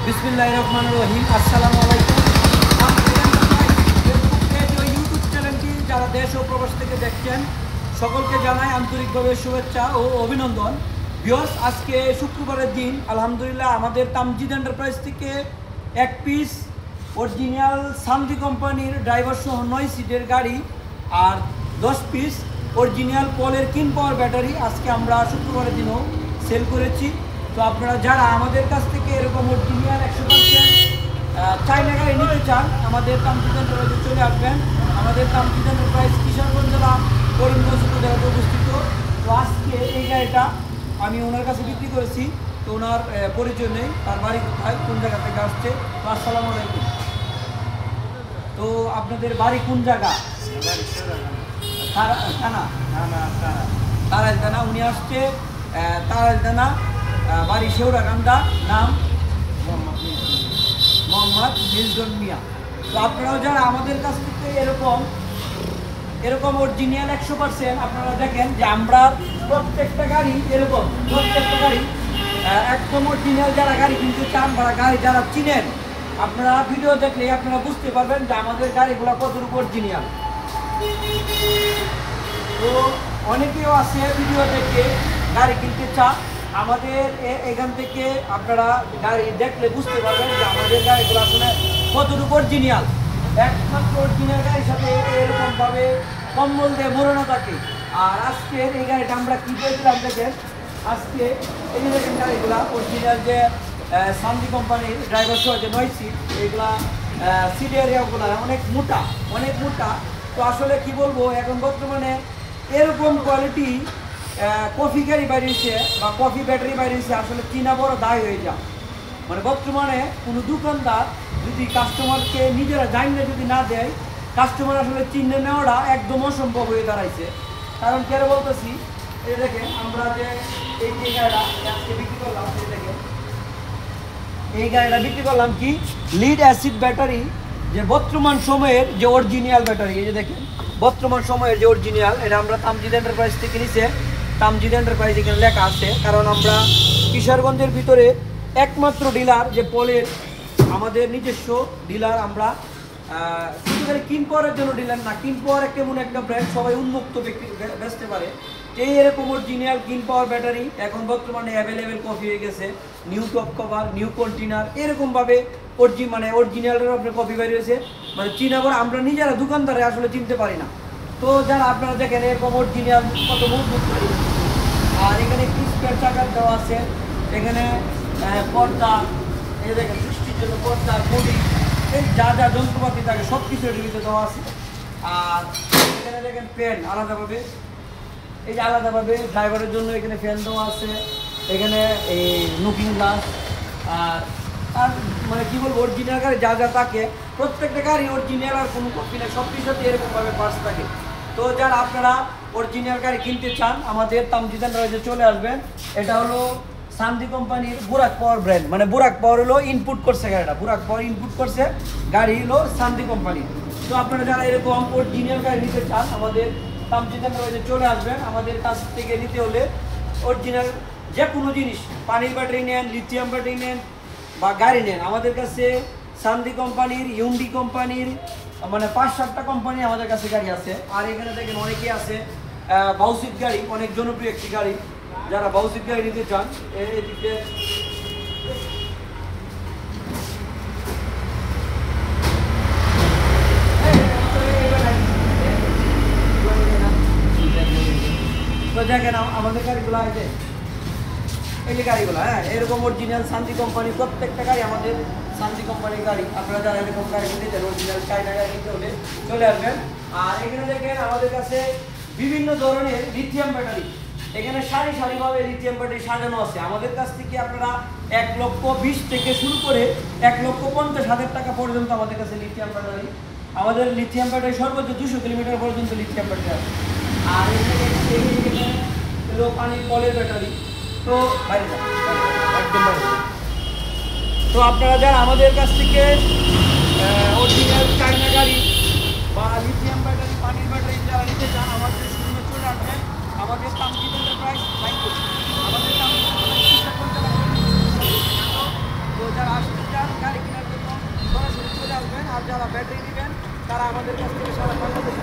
बिस्मिल्लाहिर्रहमानिर्रहीम अस्सलामु आलैकुम। Facebook page ও YouTube চ্যানেলটি যারা দেশ ও প্রবাস থেকে দেখছেন সকলকে জানাই আন্তরিকভাবে শুভেচ্ছা ও অভিনন্দন। ভিউয়ার্স, আজকে শুক্রবারের দিন আলহামদুলিল্লাহ আমাদের তামজিদ এন্টারপ্রাইজ থেকে এক পিস অরিজিনাল সামজি কোম্পানির ড্রাইভার সহ 9 সিটের গাড়ি আর 10 পিস অরিজিনাল পলের কিন পাওয়ার ব্যাটারি আজকে আমরা শুক্রবারের দিনও সেল করেছি। তো আপনারা যারা আমাদের কাছ থেকে এরকম অরিজিনাল 100% চাইনা গাড়ি নিতে চান আমাদের তামজিদ এন্টারপ্রাইজে চলে আসবেন। আমাদের তামজিদ এন্টারপ্রাইজ কিশোরগঞ্জ জেলা করিমগঞ্জ উপজেলাতে অবস্থিত। তো আজকে এই গাড়িটা আমি ওনার কাছে বিক্রি করেছি। তো ওনার পরিচয় নেই, তার বাড়ি কোথায়, কোন জায়গা থেকে আসছে। তো আসসালামু আলাইকুম। তো আপনাদের বাড়ি কোন জায়গা? তারাইলদানা। উনি আসছে তারাইলদানা, বাড়ি শেওড়াকান্দা, নাম মোহাম্মদ মিল্টন মিয়া। তো আপনারাও যারা আমাদের কাছ থেকে এরকম অরিজিনাল 100% আপনারা দেখেন যে আমরা প্রত্যেকটা গাড়ি একদম অরিজিনাল যারা গাড়ি কিনতে চান বা গাড়ি যারা চিনেন আপনারা ভিডিও দেখলে আপনারা বুঝতে পারবেন যে আমাদের গাড়িগুলো কতটুকু অরিজিনাল। তো অনেকেও আছে ভিডিও দেখে গাড়ি কিনতে চান, আমাদের এখান থেকে আপনারা গাড়ি দেখলে বুঝতে পারবেন যে আমাদের গাড়িগুলো আসলে কতটুকু অরিজিনাল। একমাত্র অরিজিনাল গাড়ির সাথে এরকমভাবে কম্বল দিয়ে মোড়ানো থাকে। আর আজকের এই গাড়িটা আমরা কী পেয়েছিলাম দেখেন, আজকে এই যে দেখেন গাড়িগুলা অরিজিনাল যে সামজি কোম্পানির ড্রাইভার সহ যে 9 সিট, এইগুলা সিট এরিয়াগুলো অনেক মোটা। তো আসলে কি বলবো, এখন বর্তমানে এরকম কোয়ালিটি কফি গাড়ি বাইরেছে বা কফি ব্যাটারি বাইরেছে, আসলে কিনা বড় দায় হয়ে যায়। মানে বর্তমানে কোনো দোকানদার যদি কাস্টমারকে নিজেরা জানিয়ে যদি না দেয়, কাস্টমার আসলে চিহ্নে নেওয়াটা একদম অসম্ভব হয়ে দাঁড়াইছে। কারণ কেন বলতেছি, এই দেখেন আমরা যে এই গাড়িটা আজকে বিক্রি করলাম, এই গাড়িটা বিক্রি করলাম কি লিড অ্যাসিড ব্যাটারি, যে বর্তমান সময়ের যে অরিজিনাল ব্যাটারি। এই যে দেখেন বর্তমান সময়ের যে অরিজিনাল, এটা আমরা তামজিদ এন্টারপ্রাইজ থেকে নিছে। তামজিদ এন্টারপ্রাইজ এখানে লেখা আছে, কারণ আমরা কিশোরগঞ্জের ভিতরে একমাত্র ডিলার যে পলের, আমাদের নিজস্ব ডিলার। আমরা কিন পাওয়ারের জন্য ডিলার না, কিন পাওয়ার কেমন একটা ব্র্যান্ড সবাই উন্মুক্ত বেচতে পারে। এই এরকম অরিজিনাল কিন পাওয়ার ব্যাটারি এখন বর্তমানে অ্যাভেলেবেল কপি হয়ে গেছে, new top cover, new container, এরকমভাবে অরিজিনালের আপনার কপি বের হয়েছে। মানে চিনাবার আমরা নিজেরা দোকানদারে আসলে চিনতে পারি না। তো যারা আপনারা দেখেন এরকম অরিজিনাল কত মজবুত গাড়ি। আর এখানে ক্রিস্পের চাকার দেওয়া আছে, এখানে পর্দা, এই দেখেন বৃষ্টির জন্য পর্দা, মুড়ি, এই যা যন্ত্রপাতি থাকে সব কিছু এর ভিতরে দেওয়া আছে। আর এখানে দেখেন ফ্যান আলাদাভাবে, এই যে আলাদাভাবে ড্রাইভারের জন্য এখানে ফ্যান দেওয়া আছে। এখানে এই লুকিং গ্লাস। আর মানে কী বলবো, অরিজিনাল গাড়ি যা থাকে প্রত্যেকটা গাড়ি অরিজিনাল, আর কোনো কপি না, সব কিছুতে এরকমভাবে পার্টস থাকে। তো যারা আপনারা অরিজিনাল গাড়ি কিনতে চান আমাদের তামজিদ এন্টারপ্রাইজে চলে আসবেন। এটা হলো সামজি কোম্পানির বুরাক পাওয়ার ব্র্যান্ড, মানে বুরাক পাওয়ার হলো ইনপুট করছে গাড়িটা, বুরাক পাওয়ার ইনপুট করছে গাড়ি হলো সামজি কোম্পানি। তো আপনারা যারা এরকম অরিজিনাল গাড়ি নিতে চান আমাদের তামজিদ এন্টারপ্রাইজে চলে আসবেন। আমাদের কাছ থেকে নিতে হলে অরিজিনাল যে কোনো জিনিস, পানির ব্যাটারি নেন, লিথিয়াম ব্যাটারি নেন বা গাড়ি নেন, আমাদের কাছে সামজি কোম্পানির, ইউন্ডি কোম্পানির, মানে 5-7টা কোম্পানি আমাদের কাছে গাড়ি আছে। আর এখানে দেখেন অনেকেই আছে বাউসিট গাড়ি, অনেক জনপ্রিয় একটি গাড়ি। যারা বাউসিট গাড়ি নিতে চান এদিকে তো দেখেন আমাদের গাড়িগুলো আছে, এই যে গাড়িগুলো, এরকম অরিজিনাল সামজি কোম্পানি, প্রত্যেকটা গাড়ি আমাদের সামজি কোম্পানির গাড়ি। আপনারা যারা এরকম গাড়ি কিনতে চান, অরিজিনাল চাইনা গাড়ি কিনতে হলে চলে আসবেন। আর এখানে দেখেন আমাদের কাছে বিভিন্ন ধরনের লিথিয়াম ব্যাটারি, এখানে সারিভাবে লিথিয়াম ব্যাটারি সাজানো আছে। আমাদের কাছ থেকে আপনারা 1,20,000 থেকে শুরু করে 1,50,000 টাকা পর্যন্ত আমাদের কাছে লিথিয়াম ব্যাটারি। আমাদের লিথিয়াম ব্যাটারি সর্বোচ্চ 200 কিলোমিটার পর্যন্ত লিথিয়াম ব্যাটারি আছে। আর এখানে পানির কলের ব্যাটারি। তো একদম বাইরে। তো আপনারা যারা আমাদের কাছ থেকে অরিজিনাল চাইনা গাড়ি বা লিথিয়াম ব্যাটারি, পানির ব্যাটারি যারা নিতে চান আমাদের শোরুমে চলে আসবেন। আমাদের তামজিদ এন্টারপ্রাইজ আমাদের তো যারা আসতে চান আর যারা ব্যাটারি নেবেন তারা আমাদের কাছ থেকে সারা বাংলাদেশ